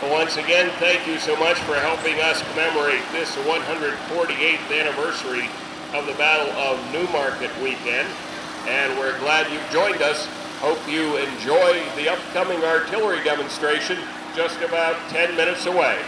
Once again, thank you so much for helping us commemorate this 148th anniversary of the Battle of Newmarket weekend. And we're glad you've joined us. Hope you enjoy the upcoming artillery demonstration just about 10 minutes away.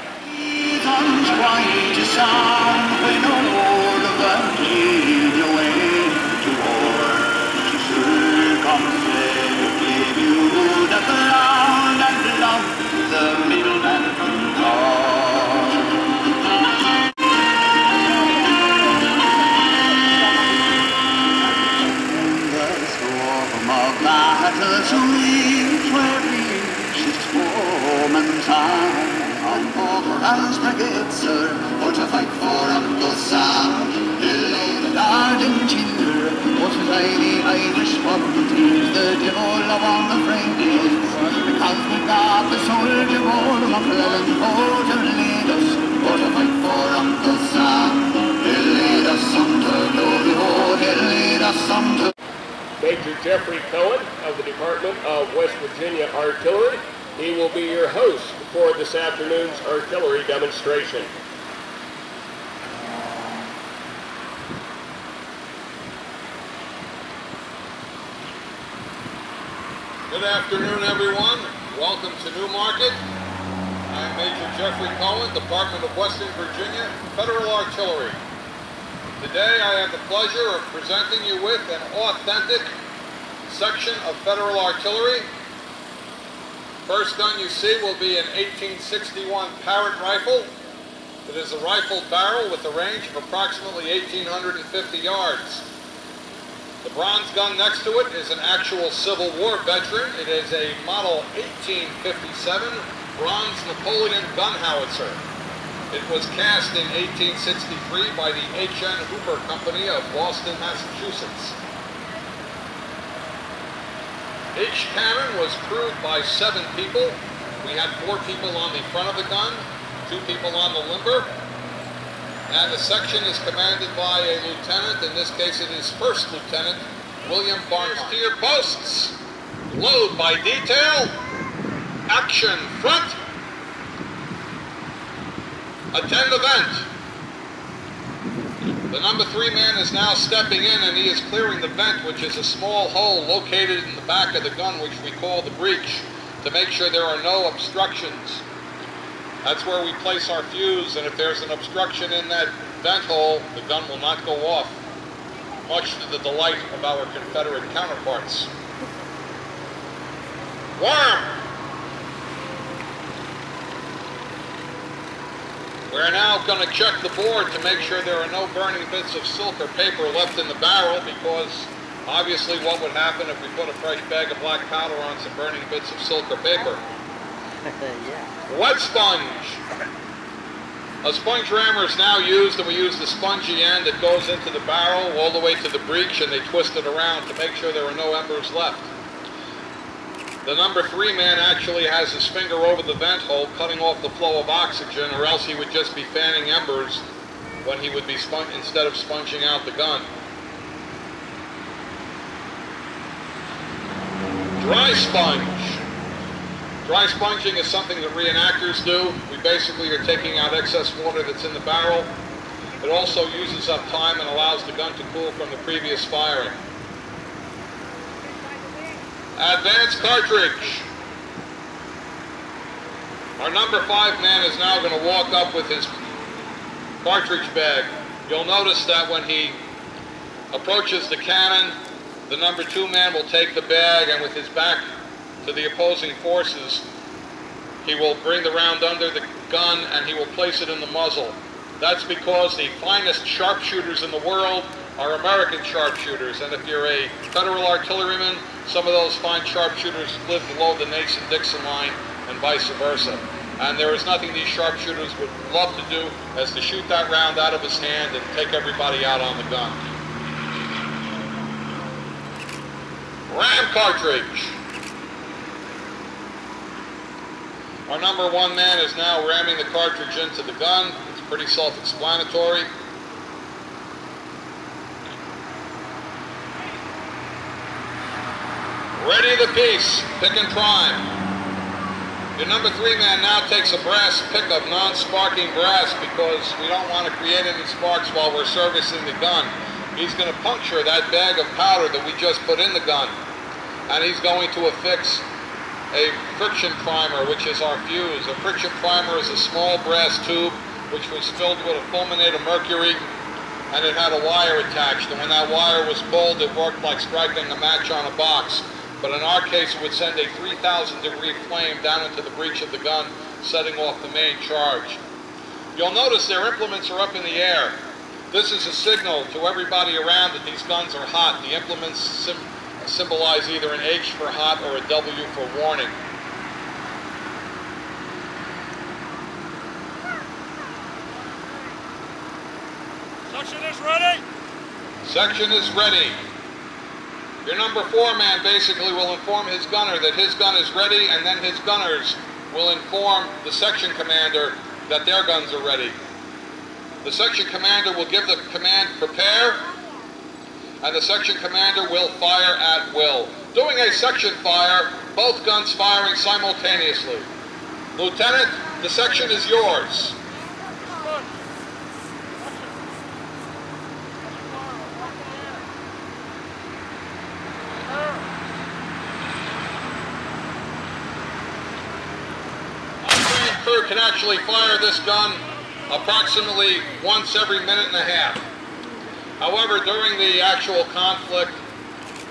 As brigade, sir, for to fight for Uncle Sam. He'll lay the garden tinder, what a tiny Irish volunteers, the devil upon the Frankies, because we got the soldier boy, McClellan, for to lead us, for to fight for Uncle Sam. He'll lead us some to glory, oh, he'll lead us some to... Major Jeffrey Cohen of the Department of West Virginia Artillery. He will be your host for this afternoon's artillery demonstration. Good afternoon, everyone. Welcome to Newmarket. I'm Major Jeffrey Cohen, Department of Western Virginia, Federal Artillery. Today I have the pleasure of presenting you with an authentic section of Federal Artillery. First gun you see will be an 1861 Parrott rifle. It is a rifled barrel with a range of approximately 1,850 yards. The bronze gun next to it is an actual Civil War veteran. It is a model 1857 bronze Napoleon gun howitzer. It was cast in 1863 by the H.N. Hooper Company of Boston, Massachusetts. Each cannon was crewed by 7 people. We had 4 people on the front of the gun, 2 people on the limber, and the section is commanded by a lieutenant. In this case it is First Lieutenant William Barnhart. To your posts. Load by detail. Action front. Attend event. The number 3 man is now stepping in and he is clearing the vent, which is a small hole located in the back of the gun, which we call the breech, to make sure there are no obstructions. That's where we place our fuse, and if there's an obstruction in that vent hole, the gun will not go off, much to the delight of our Confederate counterparts. Worm! We're now going to check the board to make sure there are no burning bits of silk or paper left in the barrel, because obviously what would happen if we put a fresh bag of black powder on some burning bits of silk or paper? Yeah. Wet sponge. A sponge rammer is now used, and we use the spongy end that goes into the barrel all the way to the breech, and they twist it around to make sure there are no embers left. The number 3 man actually has his finger over the vent hole, cutting off the flow of oxygen, or else he would just be fanning embers when he would be instead of sponging out the gun. Dry sponge. Dry sponging is something that re-enactors do. We basically are taking out excess water that's in the barrel. It also uses up time and allows the gun to cool from the previous firing. Advanced cartridge. Our number 5 man is now going to walk up with his cartridge bag. You'll notice that when he approaches the cannon, the number 2 man will take the bag, and with his back to the opposing forces, he will bring the round under the gun and he will place it in the muzzle. That's because the finest sharpshooters in the world are American sharpshooters, and if you're a Federal artilleryman, some of those fine sharpshooters live below the Nason-Dixon line and vice versa. And there is nothing these sharpshooters would love to do as to shoot that round out of his hand and take everybody out on the gun. Ram cartridge. Our number 1 man is now ramming the cartridge into the gun. It's pretty self-explanatory. Ready the piece, pick and prime. Your number 3 man now takes a brass pickup, non-sparking brass, because we don't want to create any sparks while we're servicing the gun. He's going to puncture that bag of powder that we just put in the gun, and he's going to affix a friction primer, which is our fuse. A friction primer is a small brass tube which was filled with a fulminate of mercury, and it had a wire attached, and when that wire was pulled, it worked like striking a match on a box. But in our case, it would send a 3,000 degree flame down into the breech of the gun, setting off the main charge. You'll notice their implements are up in the air. This is a signal to everybody around that these guns are hot. The implements symbolize either an H for hot or a W for warning. Section is ready. Section is ready. Your number 4 man basically will inform his gunner that his gun is ready, and then his gunners will inform the section commander that their guns are ready. The section commander will give the command, prepare, and the section commander will fire at will. Doing a section fire, both guns firing simultaneously. Lieutenant, the section is yours. Crew can actually fire this gun approximately once every minute and a half. However, during the actual conflict,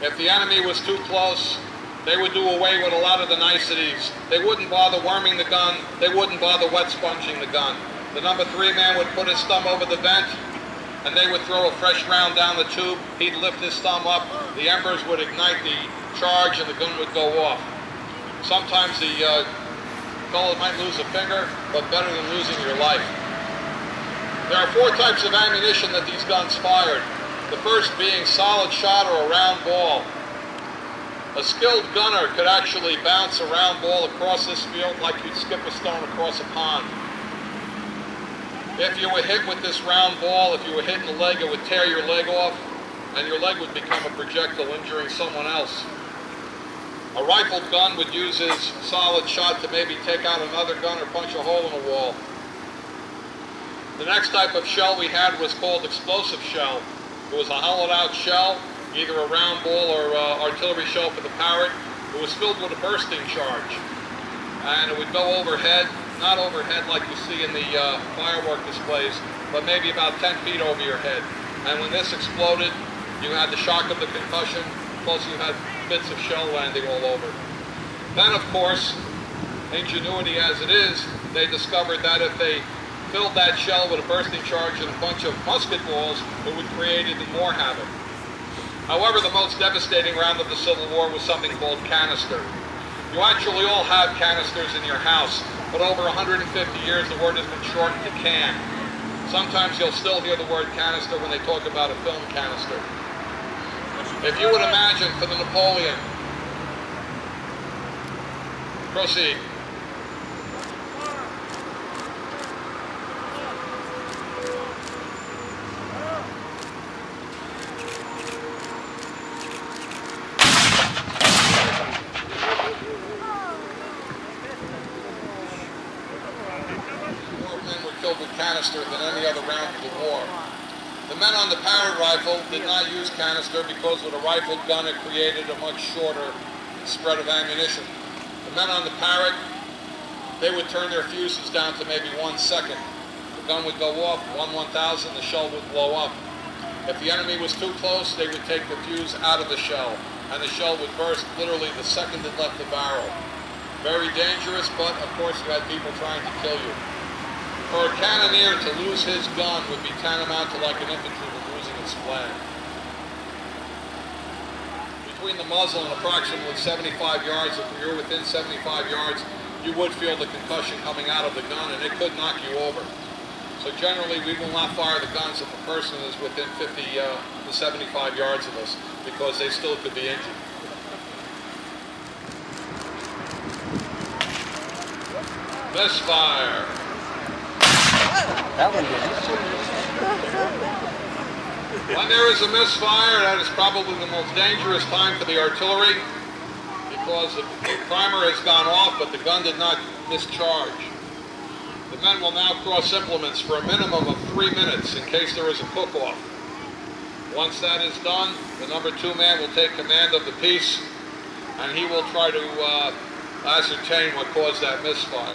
if the enemy was too close, they would do away with a lot of the niceties. They wouldn't bother worming the gun. They wouldn't bother wet sponging the gun. The number 3 man would put his thumb over the vent, and they would throw a fresh round down the tube. He'd lift his thumb up. The embers would ignite the charge, and the gun would go off. Sometimes the fellow might lose a finger, but better than losing your life. There are 4 types of ammunition that these guns fired. The first being solid shot or a round ball. A skilled gunner could actually bounce a round ball across this field like you'd skip a stone across a pond. If you were hit with this round ball, if you were hit in the leg, it would tear your leg off, and your leg would become a projectile, injuring someone else. A rifled gun would use his solid shot to maybe take out another gun or punch a hole in a wall. The next type of shell we had was called explosive shell. It was a hollowed out shell, either a round ball or artillery shell for the Parrott. It was filled with a bursting charge, and it would go overhead, not overhead like you see in the firework displays, but maybe about 10 feet over your head. And when this exploded, you had the shock of the concussion, plus you had bits of shell landing all over. Then, of course, ingenuity as it is, they discovered that if they filled that shell with a bursting charge and a bunch of musket balls, it would create even more havoc. However, the most devastating round of the Civil War was something called canister. You actually all have canisters in your house, but over 150 years the word has been shortened to can. Sometimes you'll still hear the word canister when they talk about a film canister. If you would imagine for the Napoleon, proceed. More men were killed with canister than any other round of the war. The men on the Parrott rifle did not use canister because with a rifled gun it created a much shorter spread of ammunition. The men on the Parrott, they would turn their fuses down to maybe 1 second. The gun would go off, 1/1000, the shell would blow up. If the enemy was too close, they would take the fuse out of the shell, and the shell would burst literally the second it left the barrel. Very dangerous, but of course you had people trying to kill you. For a cannoneer to lose his gun would be tantamount to like an infantryman losing its flag. Between the muzzle and approximately 75 yards, if you're within 75 yards, you would feel the concussion coming out of the gun, and it could knock you over. So generally, we will not fire the guns if a person is within 50 to 75 yards of us, because they still could be injured. Misfire. That one did. When there is a misfire, that is probably the most dangerous time for the artillery, because the primer has gone off, but the gun did not discharge. The men will now cross implements for a minimum of 3 minutes in case there is a cook-off. Once that is done, the number 2 man will take command of the piece, and he will try to ascertain what caused that misfire.